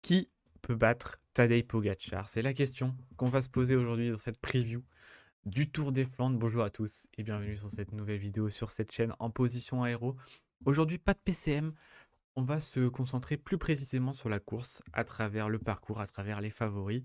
Qui peut battre Tadej Pogacar? C'est la question qu'on va se poser aujourd'hui dans cette preview du Tour des Flandres. Bonjour à tous et bienvenue sur cette nouvelle vidéo sur cette chaîne en position aéro. Aujourd'hui, pas de PCM. On va se concentrer plus précisément sur la course à travers le parcours, à travers les favoris.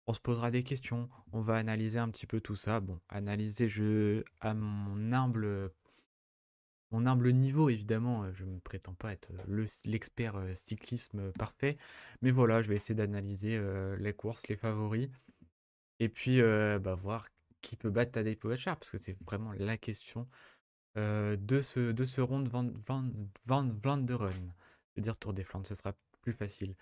On se posera des questions, on va analyser un petit peu tout ça. Bon, analyser à mon humble niveau, évidemment, je ne prétends pas être l'expert cyclisme parfait, mais voilà, je vais essayer d'analyser les courses, les favoris, et puis voir qui peut battre Tadej Pogacar, parce que c'est vraiment la question de ce round Van Vlaanderen. Je veux dire Tour des Flandres, ce sera plus facile.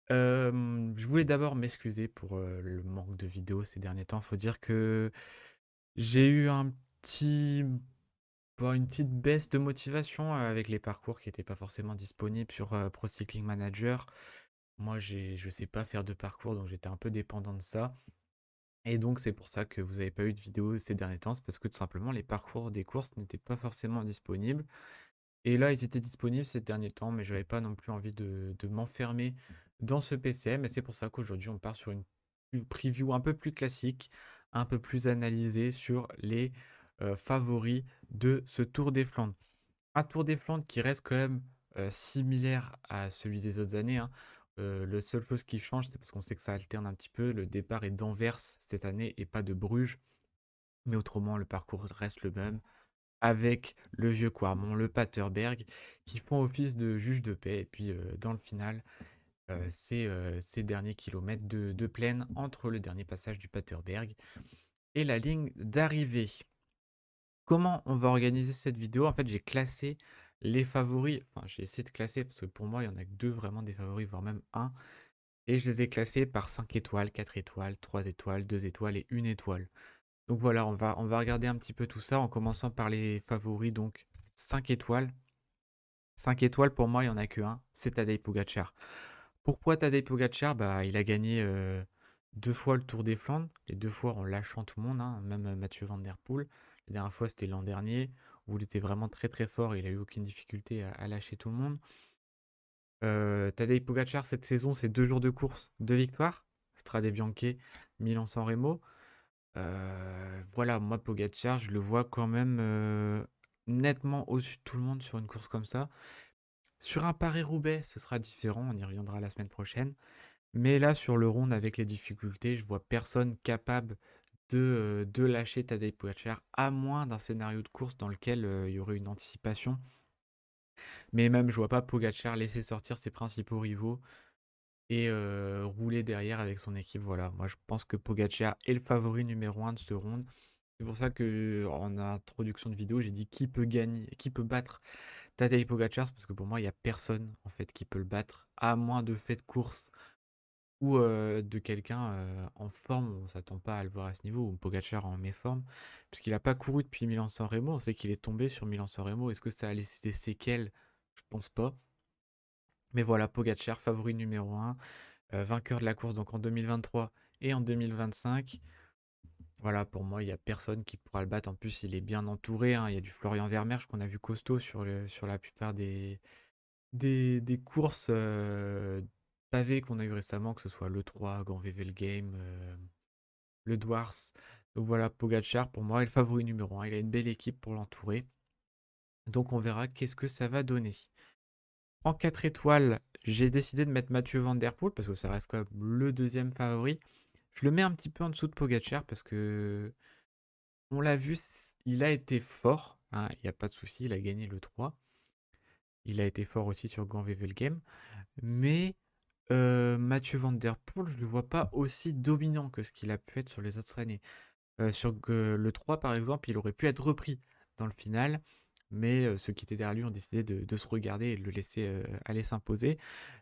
Je voulais d'abord m'excuser pour le manque de vidéos ces derniers temps. Faut dire que j'ai eu petit une petite baisse de motivation avec les parcours qui n'étaient pas forcément disponibles sur Pro Cycling Manager. Moi, je sais pas faire de parcours, donc j'étais un peu dépendant de ça. Et donc, c'est pour ça que vous n'avez pas eu de vidéo ces derniers temps. C'est parce que tout simplement, les parcours des courses n'étaient pas forcément disponibles. Et là, ils étaient disponibles ces derniers temps, mais je n'avais pas non plus envie de m'enfermer dans ce PCM. Et c'est pour ça qu'aujourd'hui, on part sur une preview un peu plus classique, un peu plus analysée sur les favoris de ce Tour des Flandres. Un Tour des Flandres qui reste quand même similaire à celui des autres années, hein. La seule chose qui change, c'est parce qu'on sait que ça alterne un petit peu. Le départ est d'Anvers cette année et pas de Bruges. Mais autrement, le parcours reste le même avec le vieux Quarmont, le Paterberg, qui font office de juge de paix. Et puis dans le final, c'est ces derniers kilomètres de plaine entre le dernier passage du Paterberg et la ligne d'arrivée. Comment on va organiser cette vidéo? En fait, j'ai classé les favoris. Enfin, j'ai essayé de classer parce que pour moi, il y en a que deux vraiment des favoris, voire même un. Et je les ai classés par 5 étoiles, 4 étoiles, 3 étoiles, 2 étoiles et 1 étoile. Donc voilà, on va regarder un petit peu tout ça en commençant par les favoris. Donc 5 étoiles. 5 étoiles, pour moi, il n'y en a que un, c'est Tadej Pogacar. Pourquoi Tadej Pogacar? Bah, il a gagné 2 fois le Tour des Flandres, les 2 fois en lâchant tout le monde, hein, même Mathieu Van Der Poel. La dernière fois, c'était l'an dernier, où il était vraiment très très fort, il a eu aucune difficulté à lâcher tout le monde. Tadej Pogacar, cette saison, c'est 2 jours de course, 2 victoires. Strade Bianche, Milan-San Remo. Voilà, moi, Pogacar, je le vois quand même nettement au-dessus de tout le monde sur une course comme ça. Sur un Paris-Roubaix, ce sera différent, on y reviendra la semaine prochaine. Mais là, sur le round, avec les difficultés, je vois personne capable de lâcher Tadej Pogacar, à moins d'un scénario de course dans lequel il y aurait une anticipation. Mais même, je vois pas Pogacar laisser sortir ses principaux rivaux et rouler derrière avec son équipe. Voilà, moi je pense que Pogacar est le favori numéro un de ce round. C'est pour ça que en introduction de vidéo, j'ai dit qui peut gagner, qui peut battre Tadej Pogacar, parce que pour moi, il n'y a personne en fait qui peut le battre, à moins de fait de course ou de quelqu'un en forme. On ne s'attend pas à le voir à ce niveau, ou Pogacar en méforme, puisqu'il n'a pas couru depuis Milan-San Remo. On sait qu'il est tombé sur Milan-San Remo. Est-ce que ça a laissé des séquelles? Je pense pas. Mais voilà, Pogacar, favori numéro un, vainqueur de la course donc en 2023 et en 2025. Voilà, pour moi, il n'y a personne qui pourra le battre. En plus, il est bien entouré, hein. Il y a du Florian Vermeersch qu'on a vu costaud sur la plupart des courses pavées qu'on a eu récemment, que ce soit le 3, Grand Wevelgem, le Dwars. Donc voilà, Pogacar, pour moi, est le favori numéro un. Il a une belle équipe pour l'entourer. Donc on verra qu'est-ce que ça va donner. En 4 étoiles, j'ai décidé de mettre Mathieu Van Der Poel parce que ça reste quand même le deuxième favori. Je le mets un petit peu en dessous de Pogacar parce que on l'a vu, il a été fort, hein, il n'y a pas de souci, il a gagné le 3. Il a été fort aussi sur Grand Wevelgem. Mais Mathieu Van Der Poel, je ne le vois pas aussi dominant que ce qu'il a pu être sur les autres années. Sur le 3, par exemple, il aurait pu être repris dans le final, mais ceux qui étaient derrière lui ont décidé de se regarder et de le laisser aller s'imposer.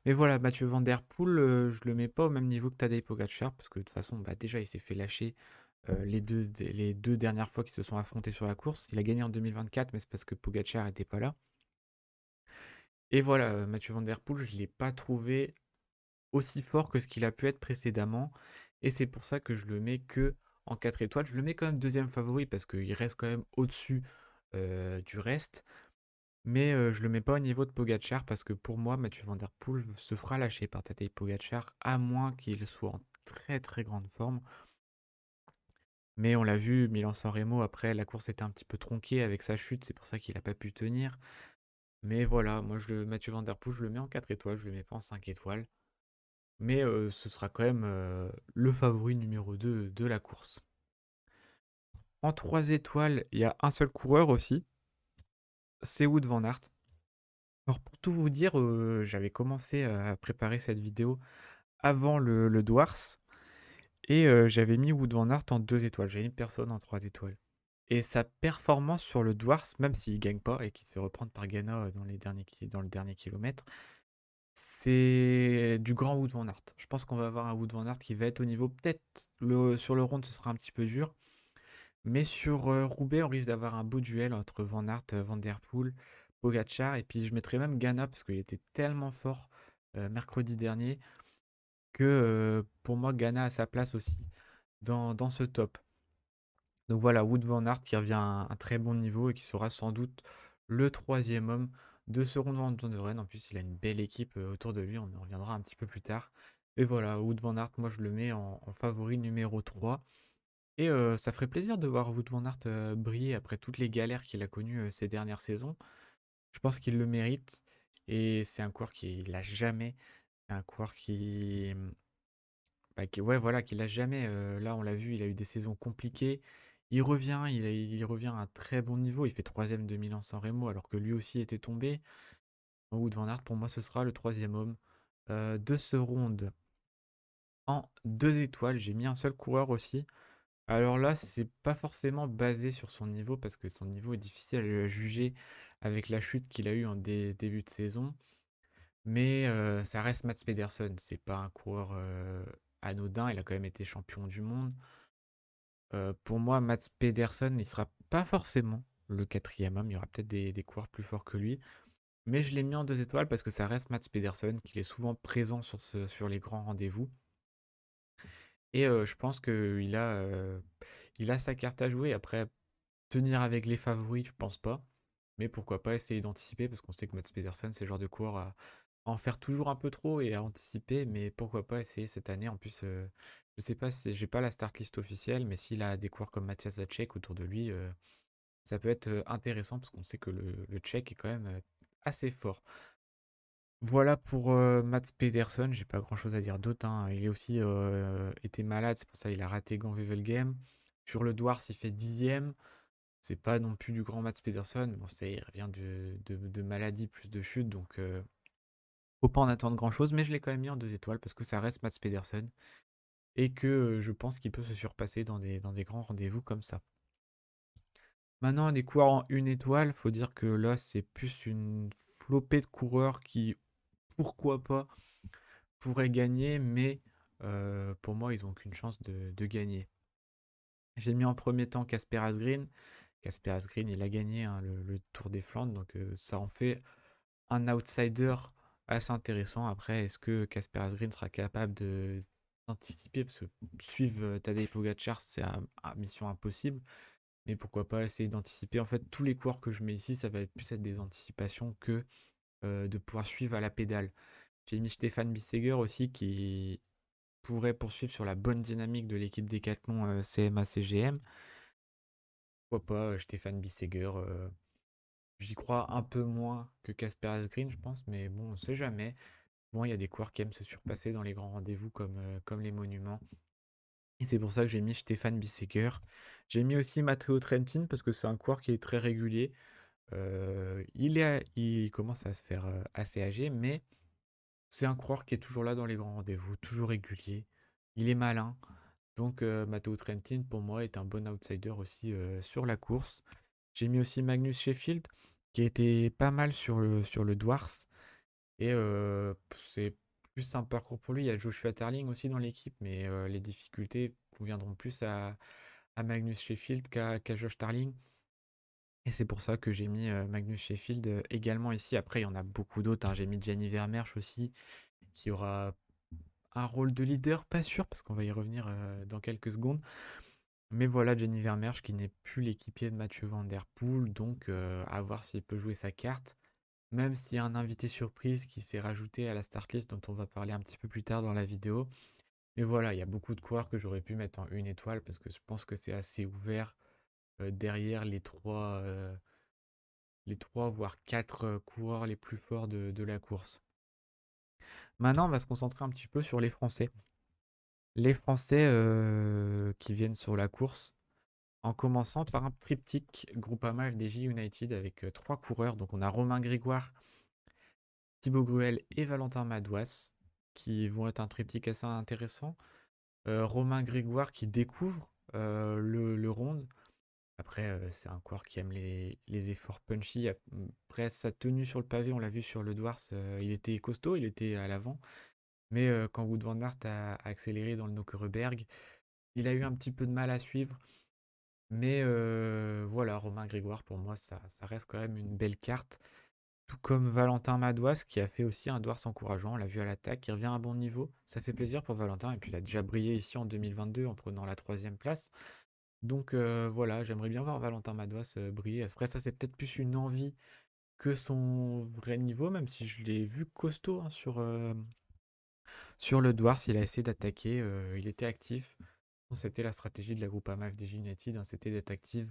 Mais voilà, Mathieu Van Der Poel, je le mets pas au même niveau que Tadej Pogacar, parce que de toute façon, bah, déjà, il s'est fait lâcher les deux dernières fois qu'ils se sont affrontés sur la course. Il a gagné en 2024, mais c'est parce que Pogacar n'était pas là. Et voilà, Mathieu Van Der Poel, je ne l'ai pas trouvé aussi fort que ce qu'il a pu être précédemment. Et c'est pour ça que je le mets que en 4 étoiles. Je le mets quand même deuxième favori parce qu'il reste quand même au-dessus du reste. Mais je le mets pas au niveau de Pogacar parce que pour moi, Mathieu Van Der Poel se fera lâcher par Tadej Pogacar, à moins qu'il soit en très très grande forme. Mais on l'a vu, Milan-San Remo, après, la course était un petit peu tronquée avec sa chute, c'est pour ça qu'il n'a pas pu tenir. Mais voilà, moi, Mathieu Van Der Poel, je le mets en 4 étoiles, je le mets pas en 5 étoiles. Mais ce sera quand même le favori numéro 2 de la course. En 3 étoiles, il y a un seul coureur aussi, c'est Wout van Aert. Alors pour tout vous dire, j'avais commencé à préparer cette vidéo avant le Dwars et j'avais mis Wout van Aert en 2 étoiles, j'avais mis personne en 3 étoiles. Et sa performance sur le Dwars, même s'il gagne pas et qu'il se fait reprendre par Ghana dans le dernier kilomètre, c'est du grand Wout van Aert. Je pense qu'on va avoir un Wout van Aert qui va être au niveau, peut-être sur le rond ce sera un petit peu dur, mais sur Roubaix on risque d'avoir un beau duel entre Van Aert, Van Der Poel, Pogacar, et puis je mettrais même Ghana parce qu'il était tellement fort mercredi dernier que pour moi Ghana a sa place aussi dans ce top. Donc voilà, Wout van Aert qui revient à un très bon niveau et qui sera sans doute le troisième homme de ce Ronde de Rennes. En plus, il a une belle équipe autour de lui, on en reviendra un petit peu plus tard. Et voilà, Wout van Aert, moi je le mets en favori numéro 3. Et ça ferait plaisir de voir Wout van Aert briller après toutes les galères qu'il a connues ces dernières saisons. Je pense qu'il le mérite. Et c'est un coureur qui lâche jamais. C'est un coureur ouais, voilà, qu'il lâche jamais. Là, on l'a vu, il a eu des saisons compliquées. Il revient, il revient à un très bon niveau. Il fait troisième de Milan-San Remo alors que lui aussi était tombé. Wout van Aert, pour moi, ce sera le troisième homme de ce ronde. En 2 étoiles, j'ai mis un seul coureur aussi. Alors là, c'est pas forcément basé sur son niveau parce que son niveau est difficile à juger avec la chute qu'il a eue en début de saison. Mais ça reste Mats Pedersen. C'est pas un coureur anodin. Il a quand même été champion du monde. Pour moi, Mats Pedersen, il sera pas forcément le quatrième homme. Il y aura peut-être des coureurs plus forts que lui. Mais je l'ai mis en 2 étoiles parce que ça reste Mats Pedersen, qui est souvent présent sur les grands rendez-vous. Et je pense il a sa carte à jouer. Après, tenir avec les favoris, je pense pas. Mais pourquoi pas essayer d'anticiper, parce qu'on sait que Mats Pedersen, c'est le genre de coureur à en faire toujours un peu trop et à anticiper. Mais pourquoi pas essayer cette année. En plus, je sais pas si j'ai pas la start list officielle, mais s'il a des coureurs comme Matthias Zacek autour de lui, ça peut être intéressant parce qu'on sait que le Tchèque est quand même assez fort. Voilà pour Mats Pedersen, j'ai pas grand chose à dire d'autre, hein. Il a aussi été malade, c'est pour ça qu'il a raté Gand-Wevelgem. Sur le Dwars, il fait 10e. C'est pas non plus du grand Mats Pedersen. Bon, il revient de maladie plus de chute, donc faut pas en attendre grand chose, mais je l'ai quand même mis en 2 étoiles parce que ça reste Mats Pedersen et que je pense qu'il peut se surpasser dans des grands rendez-vous comme ça. Maintenant, les coureurs en 1 étoile, faut dire que là, c'est plus une flopée de coureurs qui, pourquoi pas, pourraient gagner, mais pour moi, ils n'ont aucune chance de gagner. J'ai mis en premier temps Casper Asgreen. Casper Asgreen, il a gagné hein, le Tour des Flandres, donc ça en fait un outsider assez intéressant. Après, est-ce que Casper Asgreen sera capable d'anticiper? Parce que suivre Tadej Pogacar, c'est mission impossible. Mais pourquoi pas essayer d'anticiper. En fait, tous les coureurs que je mets ici, ça va être plus être des anticipations que de pouvoir suivre à la pédale. J'ai mis Stéphane Bissegger aussi qui pourrait poursuivre sur la bonne dynamique de l'équipe Decathlon CMA-CGM. Pourquoi pas Stéphane Bissegger, j'y crois un peu moins que Casper Asgreen, je pense, mais bon, on sait jamais. Bon, il y a des coureurs qui aiment se surpasser dans les grands rendez-vous comme les monuments. Et c'est pour ça que j'ai mis Stéphane Bissegger. J'ai mis aussi Matteo Trentin parce que c'est un coureur qui est très régulier. Il commence à se faire assez âgé, mais c'est un coureur qui est toujours là dans les grands rendez-vous, toujours régulier. Il est malin. Donc Matteo Trentin, pour moi, est un bon outsider aussi sur la course. J'ai mis aussi Magnus Sheffield, qui a été pas mal sur le Dwars. Et c'est plus un parcours pour lui. Il y a Joshua Tarling aussi dans l'équipe, mais les difficultés viendront plus à Magnus Sheffield qu'à Josh Tarling. Et c'est pour ça que j'ai mis Magnus Sheffield également ici. Après, il y en a beaucoup d'autres, hein. J'ai mis Gianni Vermeersch aussi, qui aura un rôle de leader, pas sûr, parce qu'on va y revenir dans quelques secondes. Mais voilà, Jenny Vermeersch qui n'est plus l'équipier de Mathieu Van Der Poel, donc à voir s'il peut jouer sa carte. Même s'il y a un invité surprise qui s'est rajouté à la start list dont on va parler un petit peu plus tard dans la vidéo. Mais voilà, il y a beaucoup de coureurs que j'aurais pu mettre en une étoile parce que je pense que c'est assez ouvert derrière les trois voire quatre coureurs les plus forts de la course. Maintenant, on va se concentrer un petit peu sur les Français. Les Français qui viennent sur la course, en commençant par un triptyque Groupama FDJ United avec trois coureurs. Donc on a Romain Grégoire, Thibaut Gruel et Valentin Madouas qui vont être un triptyque assez intéressant. Romain Grégoire qui découvre le ronde. Après, c'est un coureur qui aime les efforts punchy. Après, sa tenue sur le pavé, on l'a vu sur le Douars, il était costaud, il était à l'avant. Mais quand Wout van Aert a accéléré dans le Nockereberg, il a eu un petit peu de mal à suivre. Mais voilà, Romain Grégoire, pour moi, ça reste quand même une belle carte. Tout comme Valentin Madouas, qui a fait aussi un Douars encourageant. On l'a vu à l'attaque, il revient à un bon niveau. Ça fait plaisir pour Valentin. Et puis, il a déjà brillé ici en 2022 en prenant la troisième place. Donc voilà, j'aimerais bien voir Valentin Madouas briller. Après, ça, c'est peut-être plus une envie que son vrai niveau, même si je l'ai vu costaud hein, sur le Douars. Il a essayé d'attaquer, il était actif. Bon, c'était la stratégie de la Groupama FDJ United, hein, c'était d'être active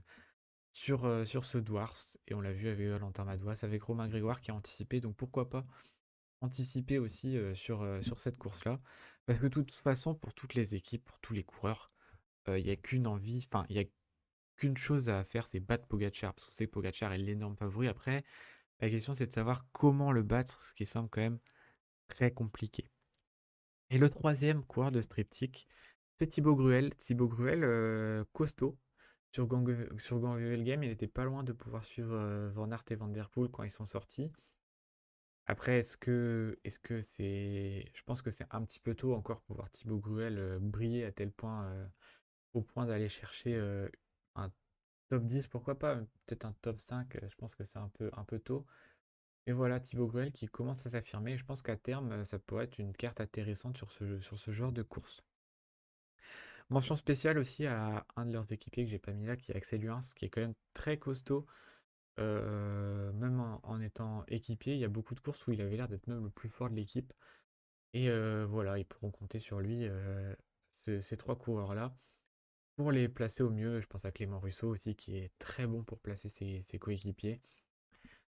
sur ce Douars. Et on l'a vu avec Valentin Madouas, avec Romain Grégoire qui a anticipé. Donc pourquoi pas anticiper aussi sur cette course-là. Parce que de toute façon, pour toutes les équipes, pour tous les coureurs, il n'y a qu'une envie, enfin, il y a qu'une chose à faire, c'est battre Pogacar. Parce qu'on sait que Pogacar est l'énorme favori. Après, la question c'est de savoir comment le battre, ce qui semble quand même très compliqué. Et le troisième coureur de ce triptyque, c'est Thibaut Gruel. Thibaut Gruel, costaud. Sur Game, il était pas loin de pouvoir suivre Van Aert et Van Der Poel quand ils sont sortis. Après, est-ce que c'est. Je pense que c'est un petit peu tôt encore pour voir Thibaut Gruel briller à tel point, au point d'aller chercher un top 10, pourquoi pas, peut-être un top 5, je pense que c'est un peu tôt. Et voilà, Thibaut Gruel qui commence à s'affirmer. Je pense qu'à terme, ça pourrait être une carte intéressante sur ce genre de course. Mention spéciale aussi à un de leurs équipiers que j'ai pas mis là, qui est Axel Luins, qui est quand même très costaud. Même en étant équipier, il y a beaucoup de courses où il avait l'air d'être même le plus fort de l'équipe. Et voilà, ils pourront compter sur lui, ces trois coureurs-là, pour les placer au mieux. Je pense à Clément Russo aussi, qui est très bon pour placer ses coéquipiers.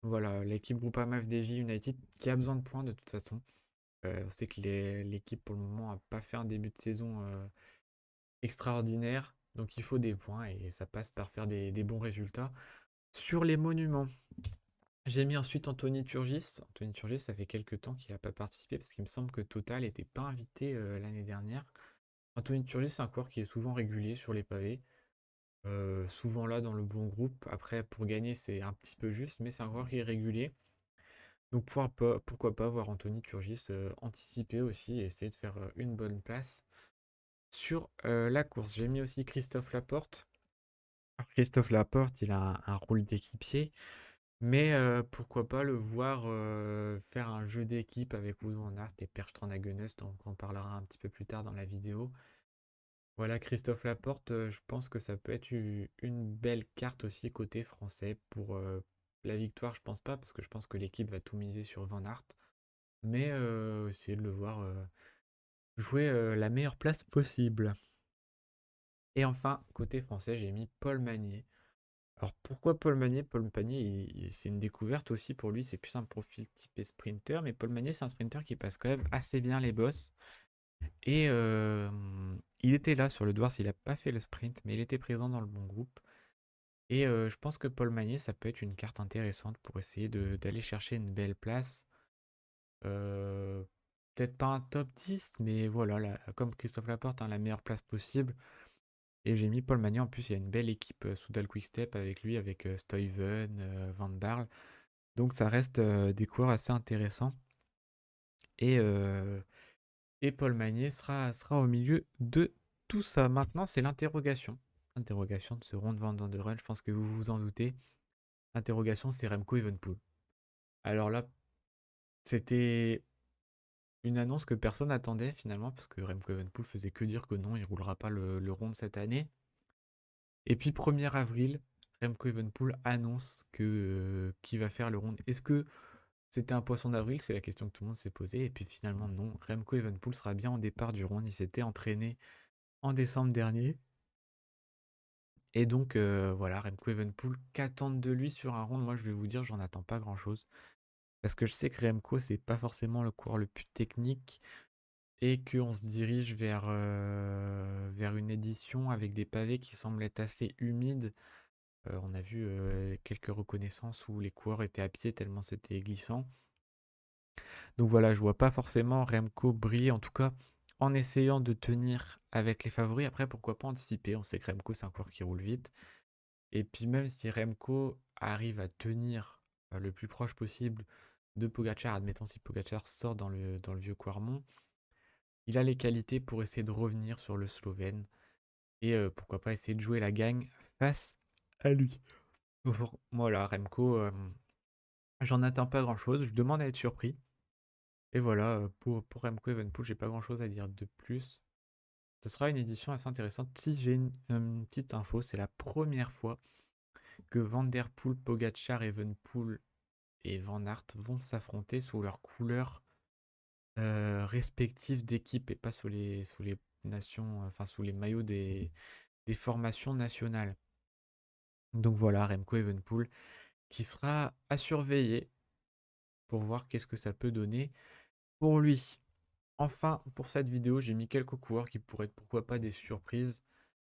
Voilà, l'équipe Groupama FDJ United qui a besoin de points de toute façon. On sait que l'équipe pour le moment n'a pas fait un début de saison extraordinaire, donc il faut des points et ça passe par faire des bons résultats. Sur les monuments, j'ai mis ensuite Anthony Turgis. Anthony Turgis, ça fait quelques temps qu'il n'a pas participé parce qu'il me semble que Total n'était pas invité l'année dernière. Anthony Turgis, c'est un coureur qui est souvent régulier sur les pavés, souvent là dans le bon groupe. Après, pour gagner, c'est un petit peu juste, mais c'est un coureur qui est régulier. Donc pourquoi pas voir Anthony Turgis anticiper aussi et essayer de faire une bonne place sur la course. J'ai mis aussi Christophe Laporte. Alors, Christophe Laporte, il a un rôle d'équipier, mais pourquoi pas le voir faire un jeu d'équipe avec Wout van Aert et Perche Stranagenes, dont on parlera un petit peu plus tard dans la vidéo. Voilà, Christophe Laporte, je pense que ça peut être une belle carte aussi côté français pour la victoire. Je pense pas, parce que je pense que l'équipe va tout miser sur Van Aert. Mais essayer de le voir jouer la meilleure place possible. Et enfin, côté français, j'ai mis Paul Magnier. Alors pourquoi Paul Magnier? Paul Magnier, c'est une découverte aussi pour lui, c'est plus un profil typé sprinter, mais Paul Magnier, c'est un sprinter qui passe quand même assez bien les bosses. Et il était là sur le Douars, il n'a pas fait le sprint, mais il était présent dans le bon groupe. Et je pense que Paul Magnier, ça peut être une carte intéressante pour essayer d'aller chercher une belle place. Euh, Peut-être pas un top 10, mais voilà, comme Christophe Laporte, hein, la meilleure place possible. Et j'ai mis Paul Magnier, en plus il y a une belle équipe Soudal Quickstep avec lui, avec Stuyven, Van Barle. Donc ça reste des coureurs assez intéressants. Et, euh, et Paul Magnier sera au milieu de tout ça. Maintenant, c'est l'interrogation. Interrogation de ce Ronde Van Run, je pense que vous vous en doutez. Interrogation, c'est Remco Evenepoel. Alors là, c'était une annonce que personne n'attendait finalement, parce que Remco Evenepoel faisait que dire que non, il roulera pas le Ronde cette année. Et puis 1er avril, Remco Evenepoel annonce qu'il va faire le round. Est-ce que c'était un poisson d'avril? C'est la question que tout le monde s'est posée. Et puis finalement, non. Remco Evenepoel sera bien au départ du round. Il s'était entraîné en décembre dernier. Et donc, voilà, Remco Evenepoel, qu'attendre de lui sur un round? Moi, je vais vous dire, j'en attends pas grand-chose. Parce que je sais que Remco, c'est pas forcément le coureur le plus technique et qu'on se dirige vers une édition avec des pavés qui semblent être assez humides. On a vu quelques reconnaissances où les coureurs étaient à pied tellement c'était glissant. Donc voilà, je vois pas forcément Remco briller, en tout cas en essayant de tenir avec les favoris. Après, pourquoi pas anticiper? On sait que Remco, c'est un coureur qui roule vite. Et puis même si Remco arrive à tenir le plus proche possible de Pogacar, admettons si Pogacar sort dans le vieux Quarmont, il a les qualités pour essayer de revenir sur le Slovène et pourquoi pas essayer de jouer la gagne face à lui. Voilà, Remco, j'en attends pas grand-chose, je demande à être surpris. Et voilà, pour Remco Evenepoel, j'ai pas grand-chose à dire de plus. Ce sera une édition assez intéressante. Si j'ai une petite info, c'est la première fois que Van Der Poel, Pogacar, Evenepoel et Van Aert vont s'affronter sous leurs couleurs respectives d'équipe et pas sous les nations, enfin sous les maillots des formations nationales. Donc voilà, Remco Evenepoel qui sera à surveiller pour voir qu'est-ce que ça peut donner pour lui. Enfin, pour cette vidéo, j'ai mis quelques coureurs qui pourraient être pourquoi pas des surprises,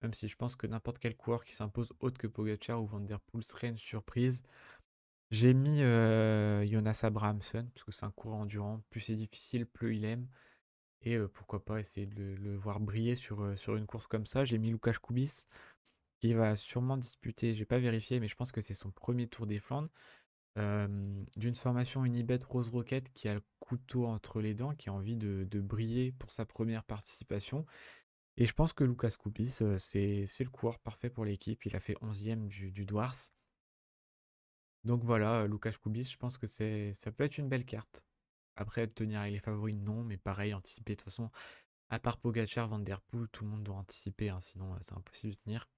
même si je pense que n'importe quel coureur qui s'impose autre que Pogacar ou Van Der Poel serait une surprise. J'ai mis Jonas Abrahamsen, parce que c'est un coureur endurant, plus c'est difficile, plus il aime. Et pourquoi pas essayer de le voir briller sur une course comme ça. J'ai mis Łukasz Kubis, qui va sûrement disputer, j'ai pas vérifié, mais je pense que c'est son premier Tour des Flandres. D'une formation Unibet Rose Rocket qui a le couteau entre les dents, qui a envie de briller pour sa première participation. Et je pense que Łukasz Kubis, c'est le coureur parfait pour l'équipe. Il a fait 11e du Dwars. Donc voilà, Łukasz Kubis, je pense que ça peut être une belle carte. Après, tenir avec les favoris, non, mais pareil, anticiper. De toute façon, à part Pogacar, Van Der Poel, tout le monde doit anticiper, hein, sinon c'est impossible de tenir.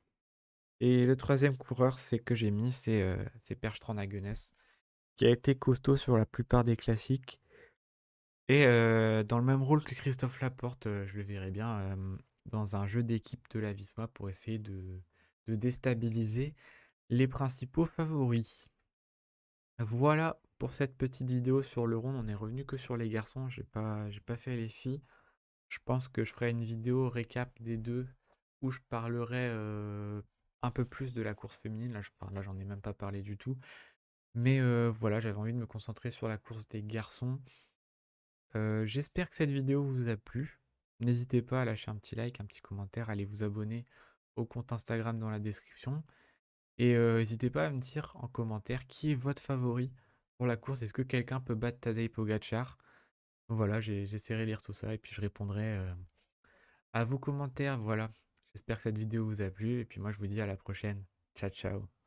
Et le troisième coureur, que j'ai mis, c'est Perch Hagenes, qui a été costaud sur la plupart des classiques. Et dans le même rôle que Christophe Laporte, je le verrais bien dans un jeu d'équipe de la Visma pour essayer de déstabiliser les principaux favoris. Voilà pour cette petite vidéo sur le rond. On est revenu que sur les garçons. J'ai pas fait les filles. Je pense que je ferai une vidéo récap des deux où je parlerai un peu plus de la course féminine. Là, j'en ai même pas parlé du tout. Mais voilà, j'avais envie de me concentrer sur la course des garçons. J'espère que cette vidéo vous a plu. N'hésitez pas à lâcher un petit like, un petit commentaire, allez vous abonner au compte Instagram dans la description. Et n'hésitez pas à me dire en commentaire qui est votre favori pour la course. Est-ce que quelqu'un peut battre Tadej Pogacar? Voilà, j'essaierai de lire tout ça et puis je répondrai à vos commentaires. Voilà, j'espère que cette vidéo vous a plu et puis moi je vous dis à la prochaine. Ciao ciao.